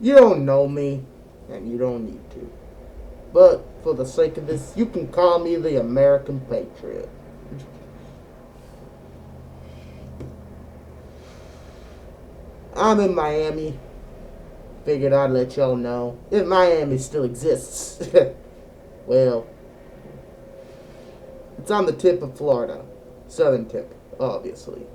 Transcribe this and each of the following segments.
You don't know me, and you don't need to. But for the sake of this, you can call me the American Patriot. I'm in Miami. Figured I'd let y'all know. If Miami still exists. Well, it's on the tip of Florida. Southern tip, obviously.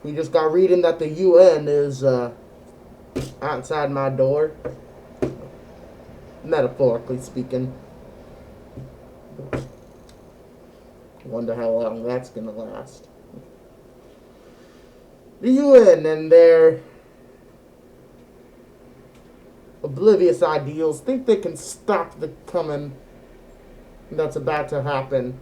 We just got reading that the UN is outside my door. Metaphorically speaking. Wonder how long that's gonna last. The UN and their oblivious ideals think they can stop the coming that's about to happen.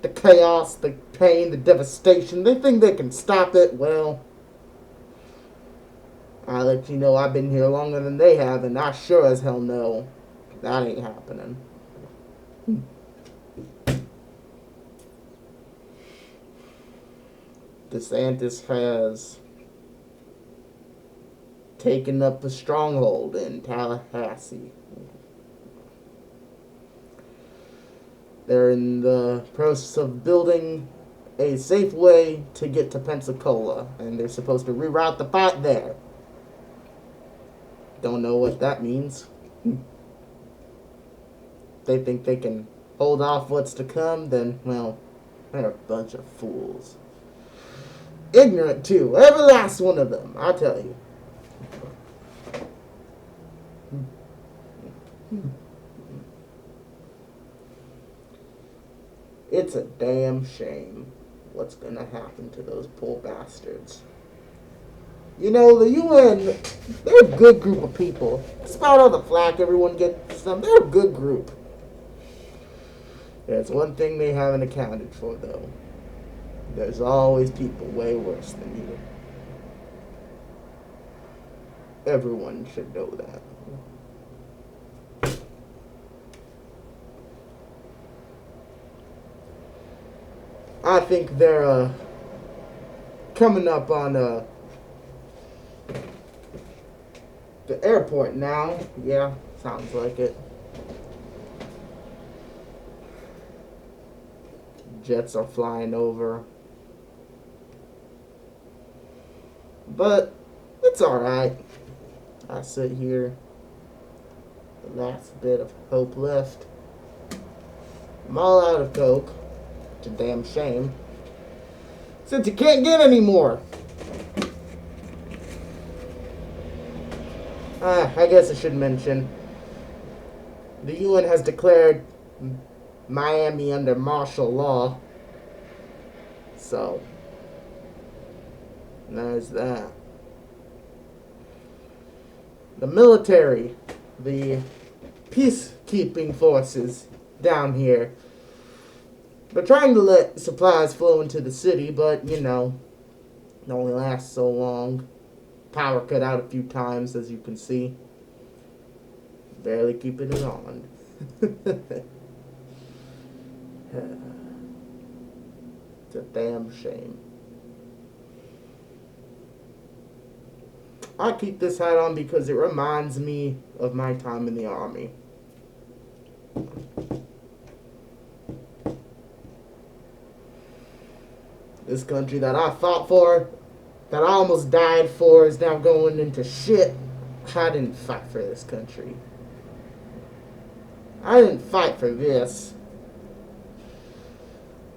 The chaos, the pain, the devastation. They think they can stop it. Well, I'll let you know I've been here longer than they have, and I sure as hell know that ain't happening. DeSantis has taken up a stronghold in Tallahassee. They're in the process of building a safe way to get to Pensacola, and they're supposed to reroute the fight there. Don't know what that means. They think they can hold off what's to come, then, well, they're a bunch of fools. Ignorant, too. Every last one of them, I'll tell you. It's a damn shame what's gonna happen to those poor bastards. You know, the UN, they're a good group of people. Despite all the flack everyone gets them, they're a good group. There's one thing they haven't accounted for, though. There's always people way worse than you. Everyone should know that. I think they're coming up on the airport now. Yeah, sounds like it. Jets are flying over. But it's alright. I sit here. The last bit of hope left. I'm all out of Coke. It's a damn shame. Since you can't get any more. I guess I should mention. The UN has declared Miami under martial law. So, there's that. The military, the peacekeeping forces down here, they're trying to let supplies flow into the city, but, you know, it only lasts so long. Power cut out a few times, as you can see. Barely keeping it on. It's a damn shame. I keep this hat on because it reminds me of my time in the army. This country that I fought for, that I almost died for, is now going into shit. I didn't fight for this country. I didn't fight for this.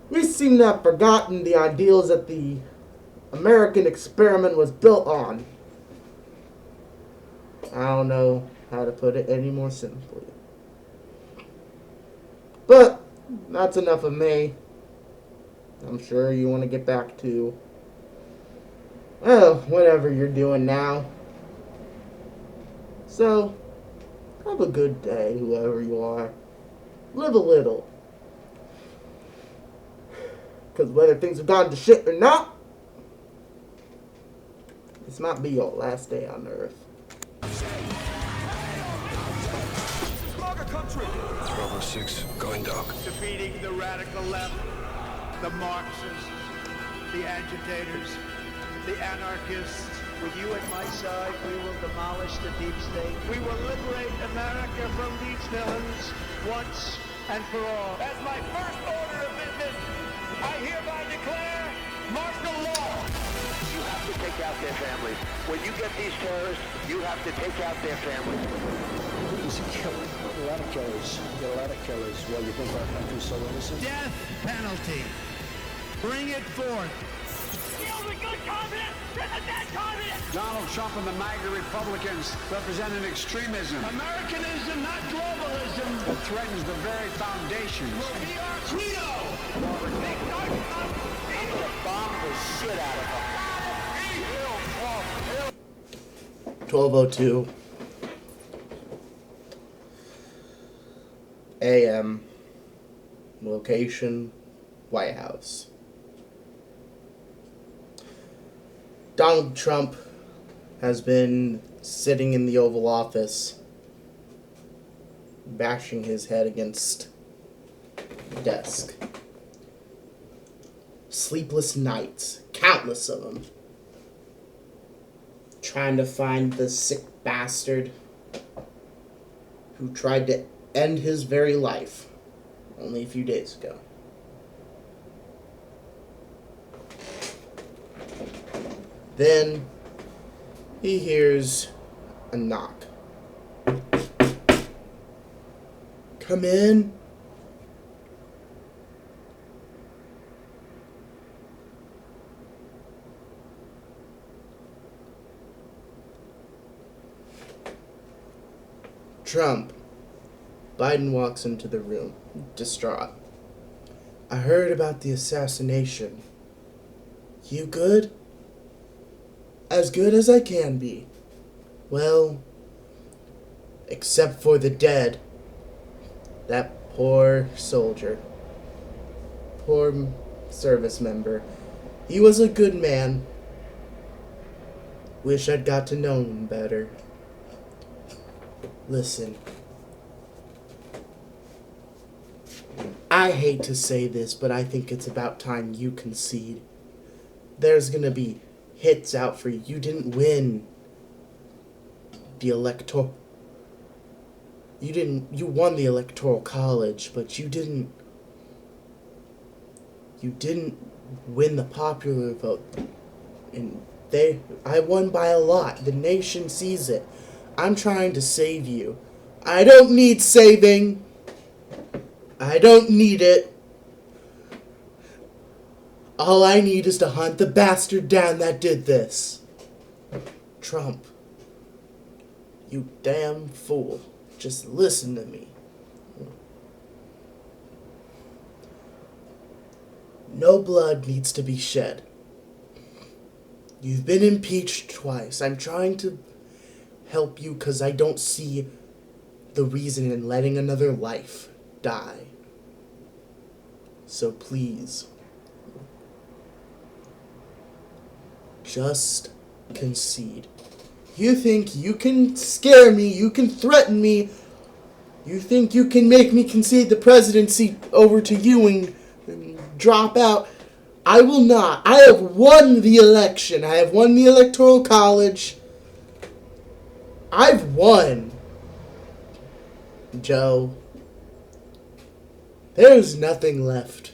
We seem to have forgotten the ideals that the American experiment was built on. I don't know how to put it any more simply. But that's enough of me. I'm sure you want to get back to, well, whatever you're doing now. So, have a good day, whoever you are. Live a little. Because whether things have gone to shit or not, this might be your last day on Earth. Bravo 6, going dark. Defeating the radical left, the Marxists, the agitators, the anarchists. With you at my side, we will demolish the deep state. We will liberate America from these villains once and for all. As my first order of business, I hereby declare martial law. You have to take out their families. When you get these terrorists, you have to take out their families. He's a killer. A lot of killers. You get a lot of killers. Well, you think our country's so innocent? Death penalty. Bring it forth. The only good communist is a dead communist. Donald Trump and the MAGA Republicans represent an extremism. Americanism, not globalism. That threatens the very foundations. Will be our credo. I'm going to bomb the shit out of them. 12:02 a.m. Location, White House. Donald Trump has been sitting in the Oval Office, bashing his head against the desk. Sleepless nights, countless of them, trying to find the sick bastard who tried to end his very life only a few days ago. Then he hears a knock. Come in. Trump. Biden walks into the room, distraught. I heard about the assassination. You good? As good as I can be. Well, except for the dead. That poor soldier. Poor service member. He was a good man. Wish I'd got to know him better. Listen. I hate to say this, but I think it's about time you concede. There's gonna be hits out for you. You didn't win the you won the electoral college, but you didn't win the popular vote. And I won by a lot. The nation sees it. I'm trying to save you. I don't need saving. I don't need it. All I need is to hunt the bastard down that did this. Trump. You damn fool. Just listen to me. No blood needs to be shed. You've been impeached twice. I'm trying to help you because I don't see the reason in letting another life die. So please, just concede. You think you can scare me, you can threaten me, you think you can make me concede the presidency over to you and drop out. I will not. I have won the election. I have won the electoral college. I've won. Joe, there's nothing left.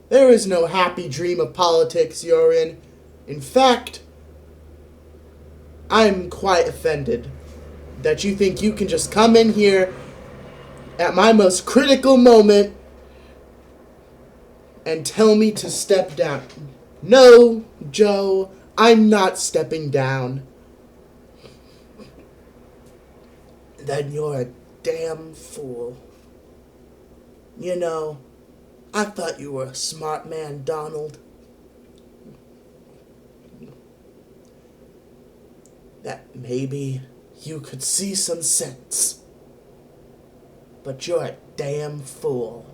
There is no happy dream of politics you're in. In fact, I'm quite offended that you think you can just come in here at my most critical moment and tell me to step down. No, Joe, I'm not stepping down. Then you're a damn fool. You know, I thought you were a smart man, Donald. That maybe you could see some sense. But you're a damn fool.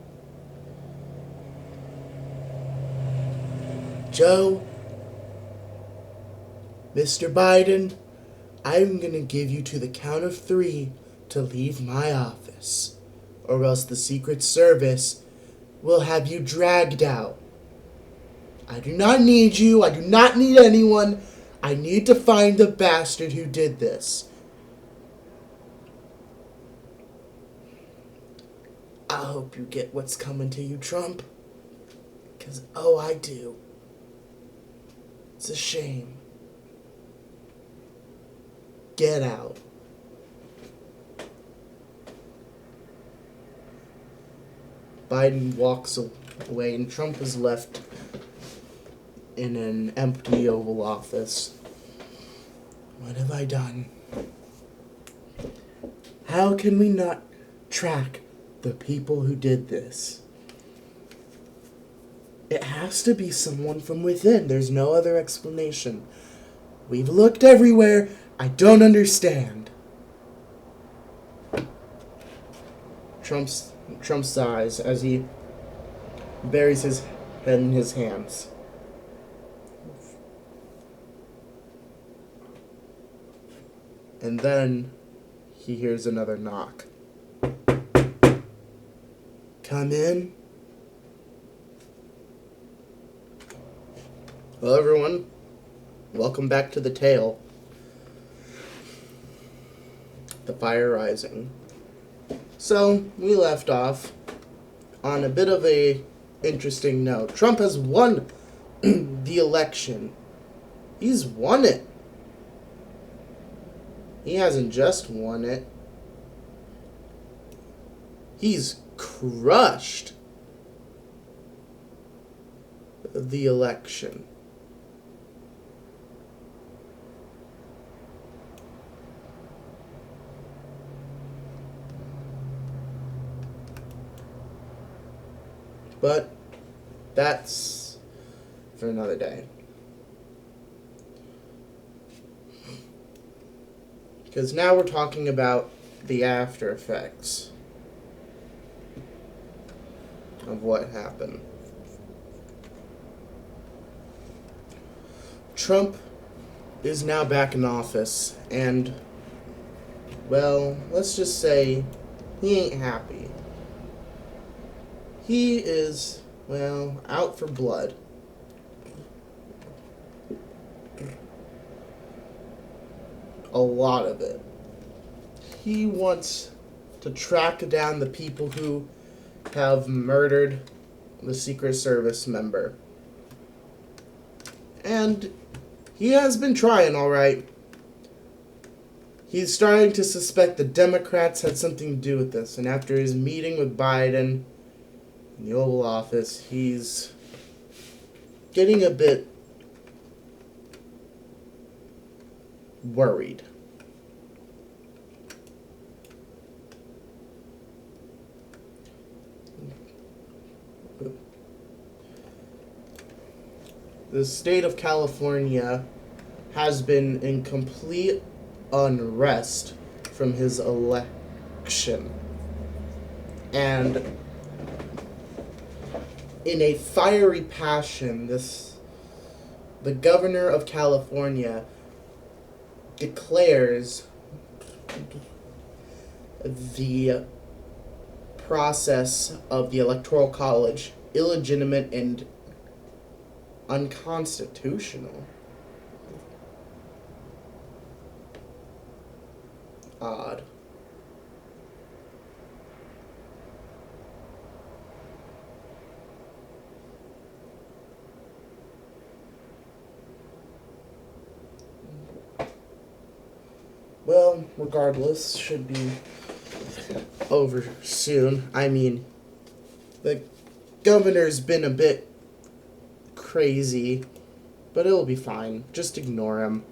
Joe, Mr. Biden, I'm gonna give you to the count of 3 to leave my office, or else the Secret Service will have you dragged out I do not need you. I do not need anyone. I need to find the bastard who did this. I hope you get what's coming to you, Trump. Because, oh, I do. It's a shame. Get out. Biden walks away, and Trump is left in an empty Oval Office. What have I done? How can we not track the people who did this? It has to be someone from within. There's no other explanation. We've looked everywhere. I don't understand. Trump sighs as he buries his head in his hands. And then he hears another knock. Come in. Hello, everyone. Welcome back to the tale. The Fire Rising. So, we left off on a bit of a interesting note. Trump has won the election. He's won it. He hasn't just won it. He's crushed the election. But that's for another day. Because now we're talking about the after effects of what happened. Trump is now back in office, and, well, let's just say he ain't happy. He is, well, out for blood. A lot of it. He wants to track down the people who have murdered the Secret Service member. And he has been trying, all right. He's starting to suspect the Democrats had something to do with this. And after his meeting with Biden in the Oval Office, he's getting a bit worried. The state of California has been in complete unrest from his election. And in a fiery passion, the governor of California declares the process of the Electoral College illegitimate and unconstitutional. Odd. Well, regardless, should be over soon. I mean, the governor's been a bit crazy, but it'll be fine. Just ignore him.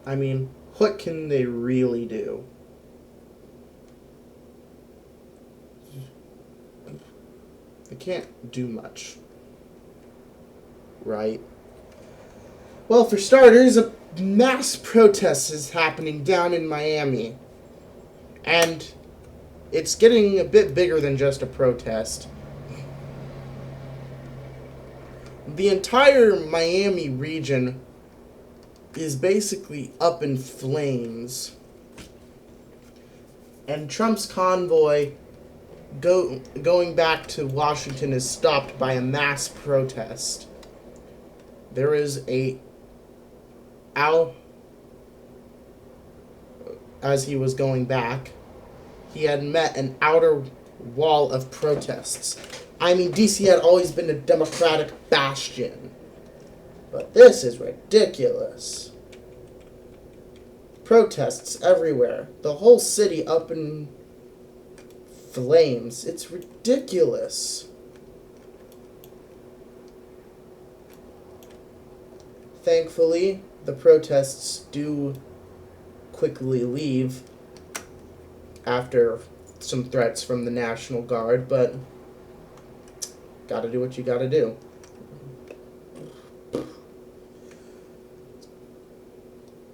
I mean, what can they really do? They can't do much. Right? Well, for starters, a mass protest is happening down in Miami. And it's getting a bit bigger than just a protest. The entire Miami region is basically up in flames. and Trump's convoy going back to Washington is stopped by a mass protest. There is as he was going back, he had met an outer wall of protests. I mean, DC had always been a Democratic bastion, but this is ridiculous. Protests everywhere. The whole city up in flames. It's ridiculous. Thankfully, the protests do quickly leave after some threats from the National Guard, but gotta do what you gotta do.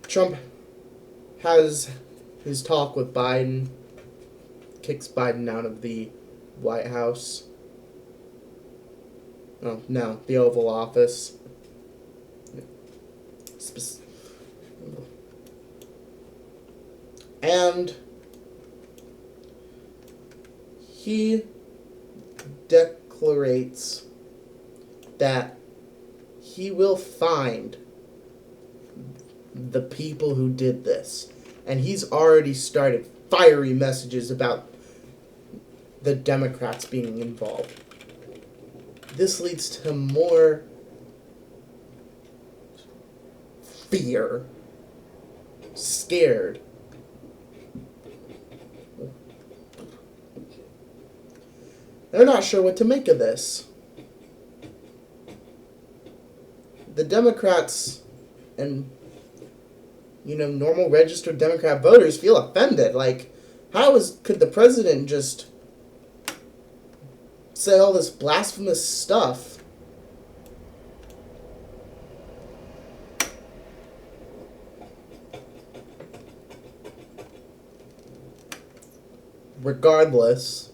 Trump has his talk with Biden, kicks Biden out of the White House. Oh, no, the Oval Office. And he declarates that he will find the people who did this. And he's already started fiery messages about the Democrats being involved. This leads to more fear. Scared. They're not sure what to make of this. The Democrats and, normal registered Democrat voters feel offended. Like, could the president just say all this blasphemous stuff? Regardless,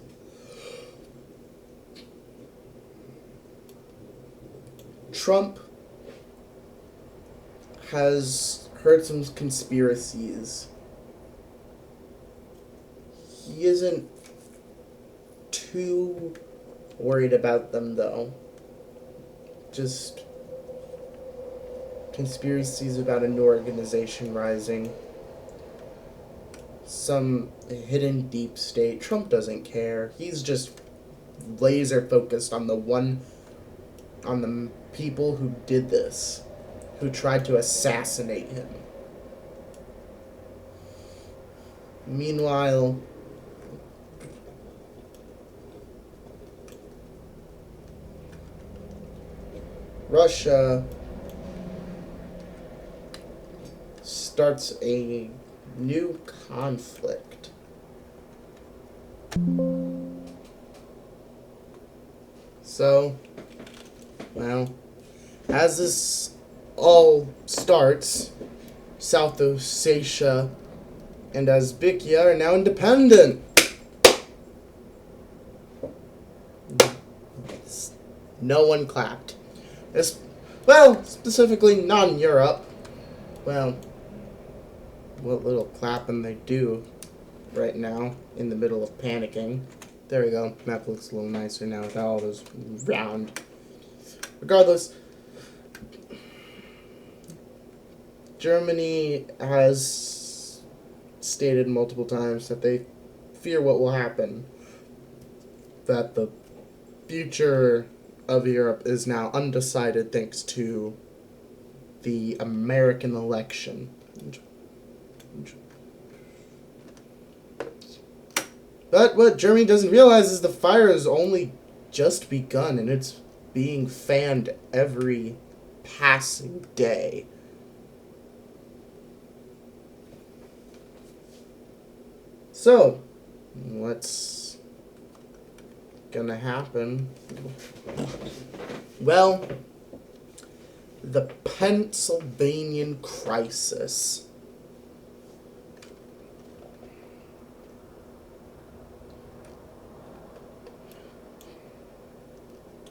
Trump has heard some conspiracies. He isn't too worried about them, though. Just conspiracies about a new organization rising. Some hidden deep state. Trump doesn't care. He's just laser focused on the people who did this, who tried to assassinate him. Meanwhile, Russia starts a new conflict. So, well, as this all starts, South Ossetia and Uzbekistan are now independent. No one clapped. Specifically non-Europe. Well, what little clapping they do right now in the middle of panicking. There we go. Map looks a little nicer now with all those round. Regardless, Germany has stated multiple times that they fear what will happen. That the future of Europe is now undecided thanks to the American election. But what Germany doesn't realize is the fire has only just begun, and it's being fanned every passing day. So, what's gonna happen? Well, the Pennsylvanian crisis.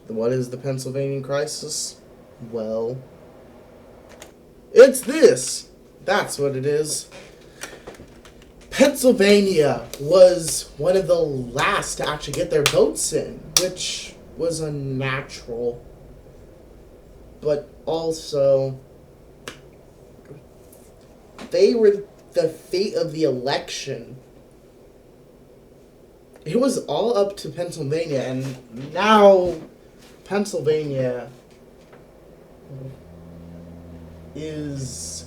What is the Pennsylvanian crisis? Well, it's this. That's what it is. Pennsylvania was one of the last to actually get their votes in, which was unnatural. But also, they were the fate of the election. It was all up to Pennsylvania, and now Pennsylvania is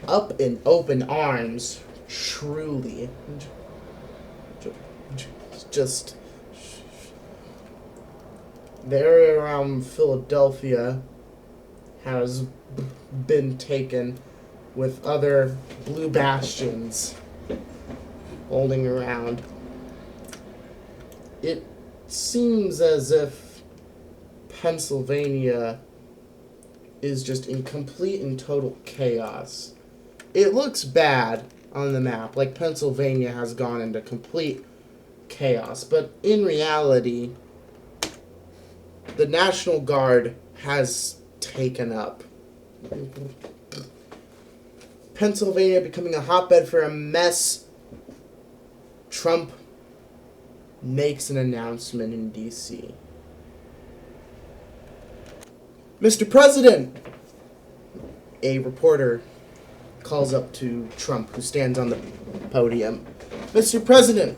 up in open arms, truly. Just the area around Philadelphia has been taken, with other blue bastions holding around. It seems as if Pennsylvania is just in complete and total chaos. It looks bad on the map, like Pennsylvania has gone into complete chaos, but in reality, the National Guard has taken up. Pennsylvania becoming a hotbed for a mess. Trump makes an announcement in D.C. Mr. President! A reporter calls up to Trump, who stands on the podium. Mr. President,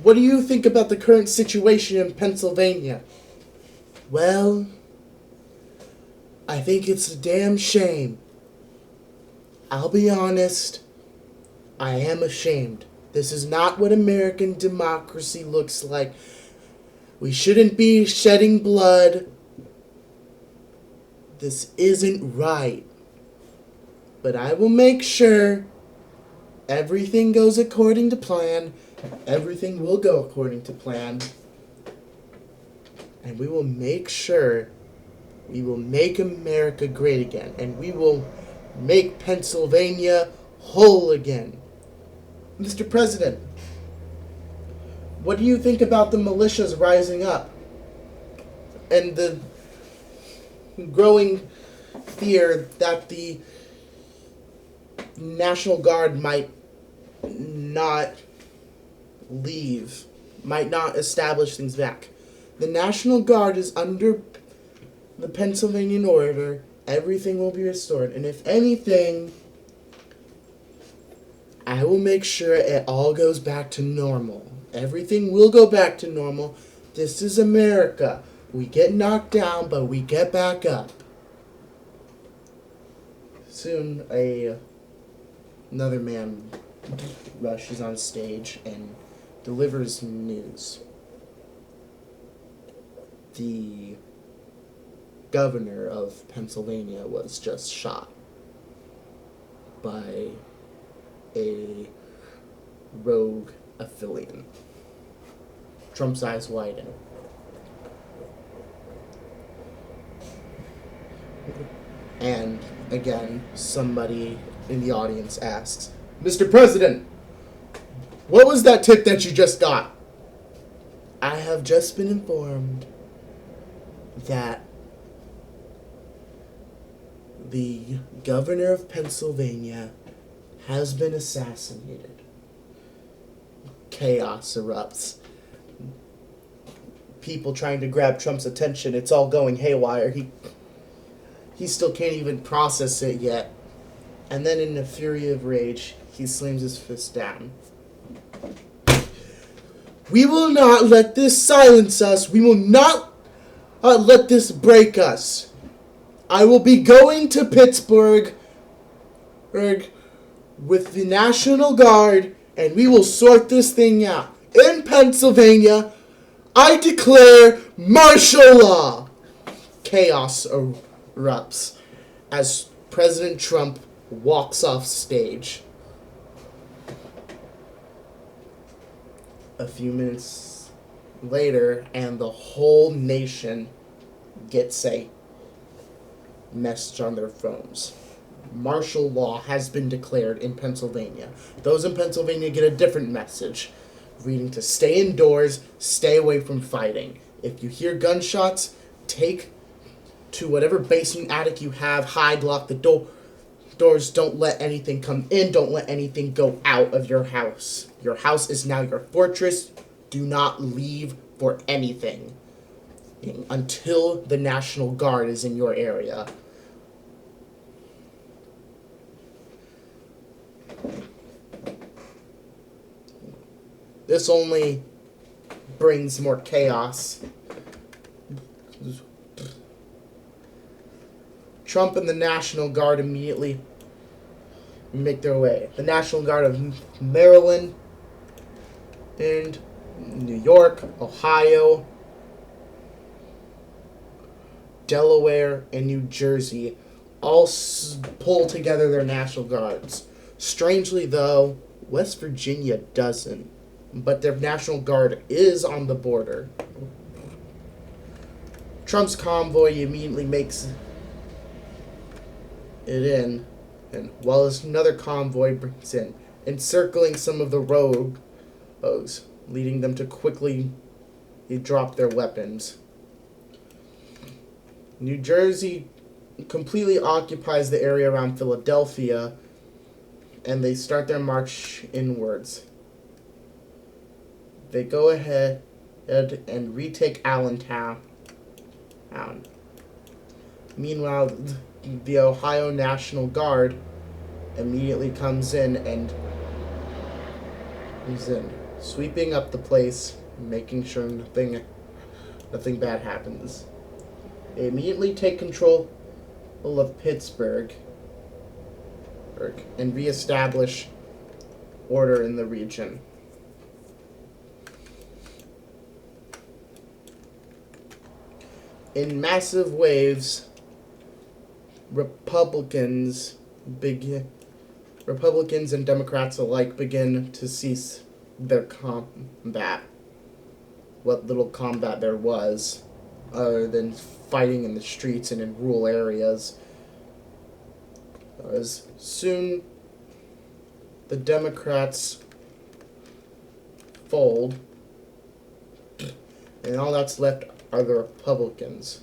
what do you think about the current situation in Pennsylvania? Well, I think it's a damn shame. I'll be honest, I am ashamed. This is not what American democracy looks like. We shouldn't be shedding blood. This isn't right. But I will make sure everything goes according to plan. Everything will go according to plan. And we will make sure we will make America great again. And we will make Pennsylvania whole again. Mr. President, what do you think about the militias rising up? And the growing fear that the National Guard might not leave, might not establish things back. The National Guard is under the Pennsylvania order. Everything will be restored. And if anything, I will make sure it all goes back to normal. Everything will go back to normal. This is America. We get knocked down, but we get back up. Soon, another man rushes on stage and delivers news. The governor of Pennsylvania was just shot by a rogue affiliate. Trump's eyes widen. And again, somebody in the audience asks, Mr. President, what was that tip that you just got? I have just been informed that the governor of Pennsylvania has been assassinated. Chaos erupts. People trying to grab Trump's attention. It's all going haywire. He still can't even process it yet. And then in a fury of rage, he slams his fist down. We will not let this silence us. We will not let this break us. I will be going to Pittsburgh with the National Guard, and we will sort this thing out. In Pennsylvania, I declare martial law. Chaos erupts as President Trump walks off stage. A few minutes later, and the whole nation gets a message on their phones. Martial law has been declared in Pennsylvania. Those in Pennsylvania get a different message, reading to stay indoors, stay away from fighting. If you hear gunshots, take to whatever basement attic you have, hide, lock the door. doors, don't let anything come in, don't let anything go out of your house. Your house is now your fortress. Do not leave for anything until the National Guard is in your area. This only brings more chaos. Trump and the National Guard immediately make their way. The National Guard of Maryland and New York, Ohio, Delaware, and New Jersey all pull together their National Guards. Strangely, though, West Virginia doesn't, but their National Guard is on the border. Trump's convoy immediately makes it in, and while another convoy brings in, encircling some of the rogues, leading them to quickly drop their weapons. New Jersey completely occupies the area around Philadelphia, and they start their march inwards. They go ahead and retake Allentown. Meanwhile, the Ohio National Guard immediately comes in and is in, sweeping up the place, making sure nothing bad happens. They immediately take control of Pittsburgh and reestablish order in the region. In massive waves, Republicans and Democrats alike begin to cease their combat. What little combat there was, other than fighting in the streets and in rural areas. As soon the Democrats fold, and all that's left are the Republicans,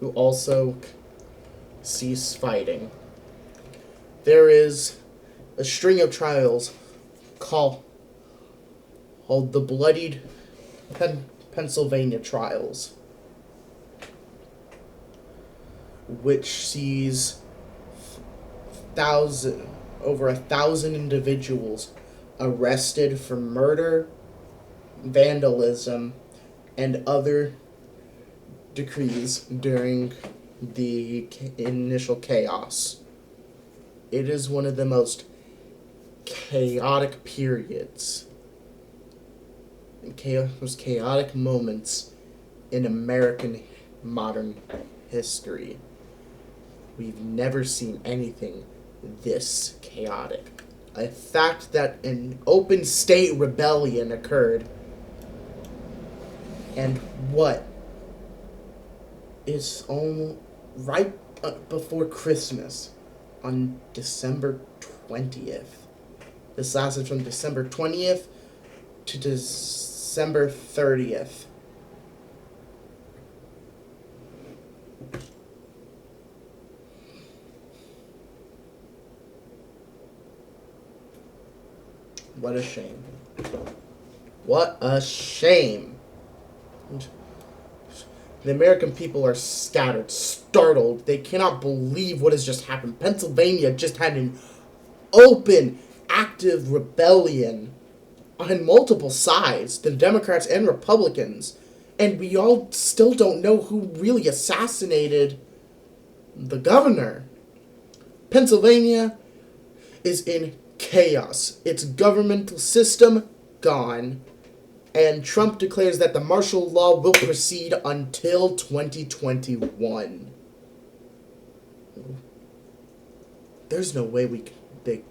who also cease fighting. There is a string of trials called the Bloodied Pennsylvania Trials, which sees over 1,000 individuals arrested for murder, vandalism, and other decrees during the initial chaos. It is one of the most chaotic periods, most chaotic moments in American modern history. We've never seen anything this chaotic. A fact that an open state rebellion occurred, and what is almost right before Christmas on December 20th. This lasted from December 20th to December 30th. What a shame. What a shame. The American people are scattered, startled. They cannot believe what has just happened. Pennsylvania just had an open, active rebellion on multiple sides, the Democrats and Republicans. And we all still don't know who really assassinated the governor. Pennsylvania is in chaos. Its governmental system gone. And Trump declares that the martial law will proceed until 2021. There's no way they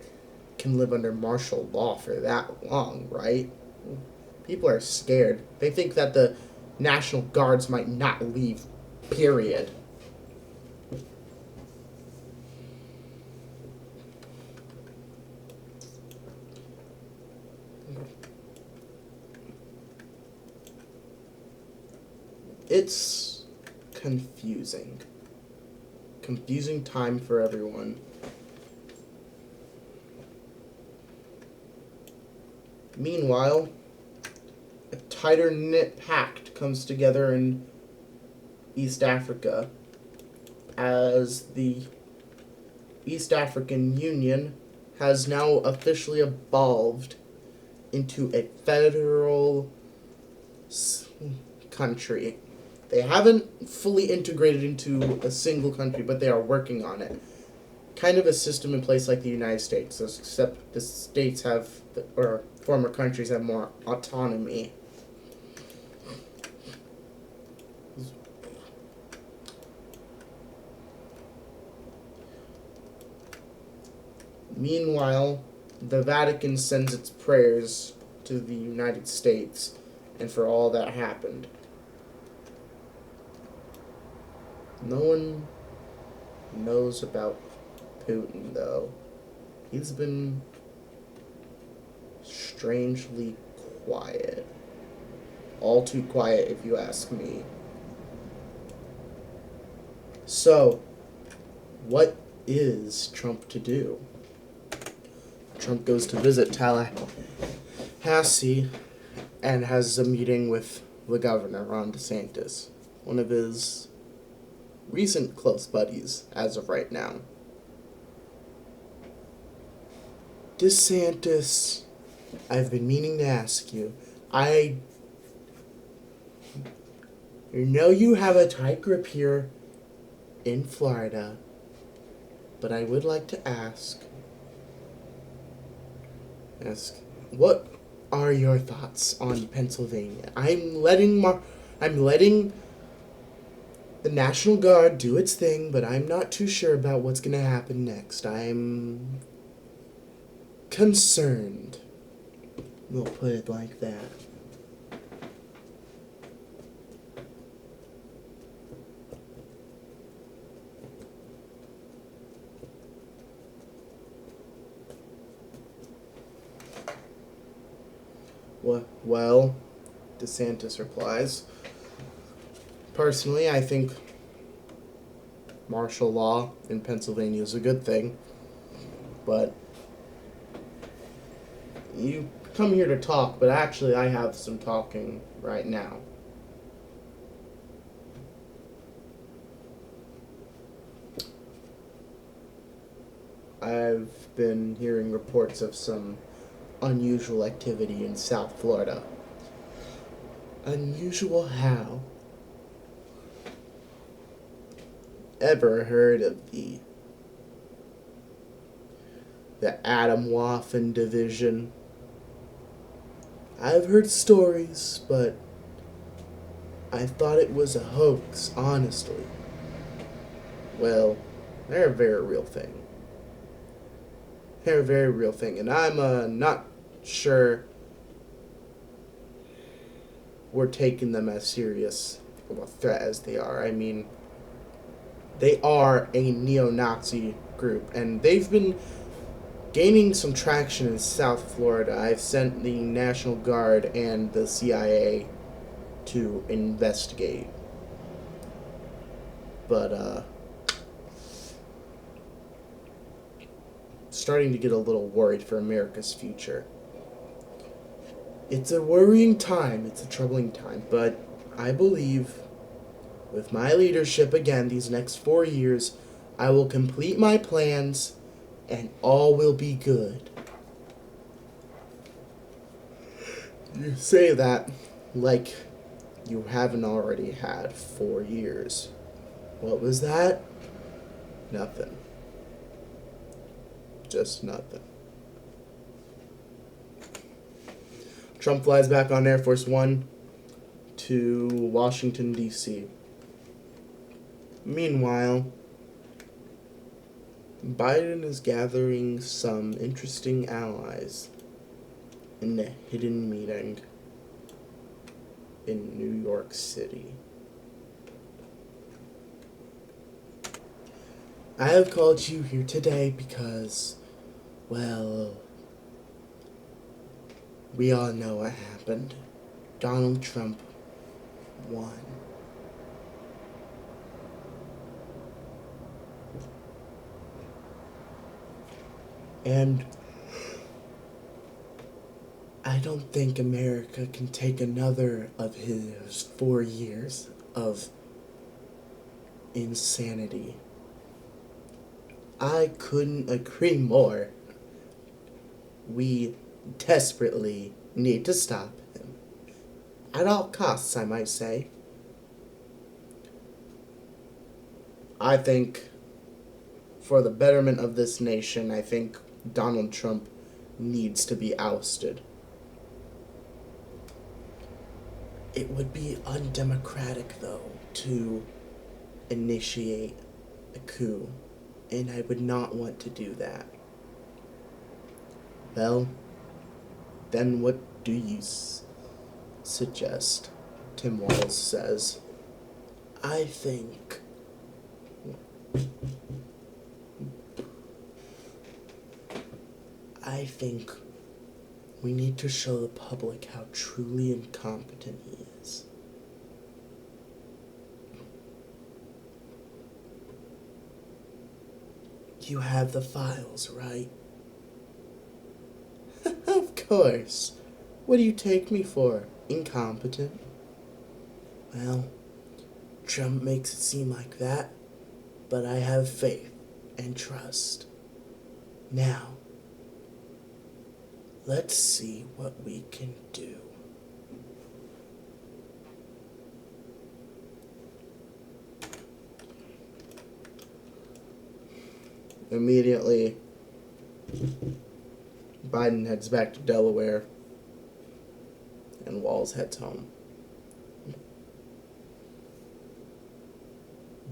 can live under martial law for that long, right? People are scared. They think that the National Guards might not leave, period. It's confusing. Confusing time for everyone. Meanwhile, a tighter knit pact comes together in East Africa as the East African Union has now officially evolved into a federal country. They haven't fully integrated into a single country, but they are working on it. Kind of a system in place like the United States, except the states have, or former countries have more autonomy. Meanwhile, the Vatican sends its prayers to the United States and for all that happened. No one knows about Putin, though. He's been strangely quiet. All too quiet, if you ask me. So, what is Trump to do? Trump goes to visit Tallahassee and has a meeting with the governor, Ron DeSantis, one of his recent close buddies as of right now. DeSantis, I've been meaning to ask you. I know you have a tight grip here in Florida, but I would like to ask, what are your thoughts on Pennsylvania? I'm letting the National Guard do its thing, but I'm not too sure about what's going to happen next. I'm concerned. We'll put it like that. Well, DeSantis replies, personally, I think martial law in Pennsylvania is a good thing, but you come here to talk, but actually I have some talking right now. I've been hearing reports of some unusual activity in South Florida. Unusual how? Ever heard of the Atomwaffen division? I've heard stories, but I thought it was a hoax, honestly. Well, they're a very real thing. They're a very real thing, and I'm not sure we're taking them as serious of a threat as they are. I mean, they are a neo-Nazi group, and they've been gaining some traction in South Florida. I've sent the National Guard and the CIA to investigate. But, starting to get a little worried for America's future. It's a worrying time, it's a troubling time, but I believe with my leadership again these next 4 years, I will complete my plans and all will be good. You say that like you haven't already had 4 years. What was that? Nothing. Just nothing. Trump flies back on Air Force One to Washington, D.C. Meanwhile, Biden is gathering some interesting allies in a hidden meeting in New York City. I have called you here today because, well, we all know what happened. Donald Trump won. And I don't think America can take another of his 4 years of insanity. I couldn't agree more. We desperately need to stop him. At all costs, I might say. I think, for the betterment of this nation, I think Donald Trump needs to be ousted. It would be undemocratic, though, to initiate a coup, and I would not want to do that. Well, then what do you suggest? Tim Walz says. I think we need to show the public how truly incompetent he is. You have the files, right? Of course. What do you take me for? Incompetent? Well, Trump makes it seem like that, but I have faith and trust. Now, let's see what we can do. Immediately, Biden heads back to Delaware, and Walz heads home.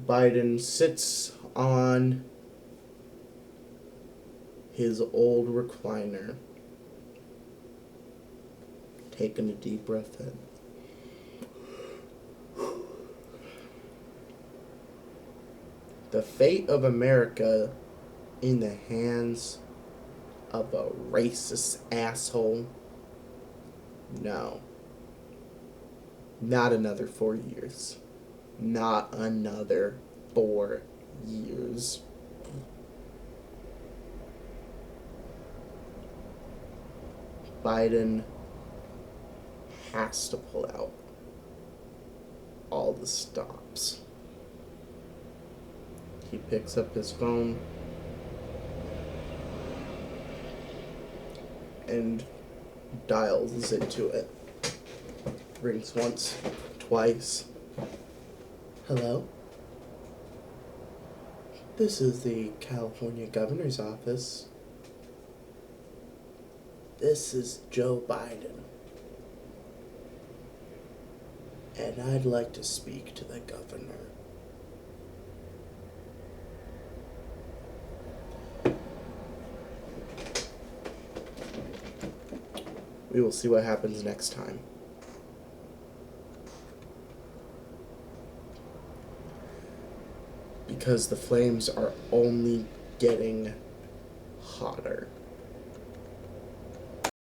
Biden sits on his old recliner, taking a deep breath in. The fate of America in the hands of a racist asshole? No. Not another 4 years. Not another 4 years. Biden has to pull out all the stops. He picks up his phone and dials into it. Rings once, twice. Hello? This is the California Governor's Office. This is Joe Biden. And I'd like to speak to the governor. We will see what happens next time. Because the flames are only getting hotter.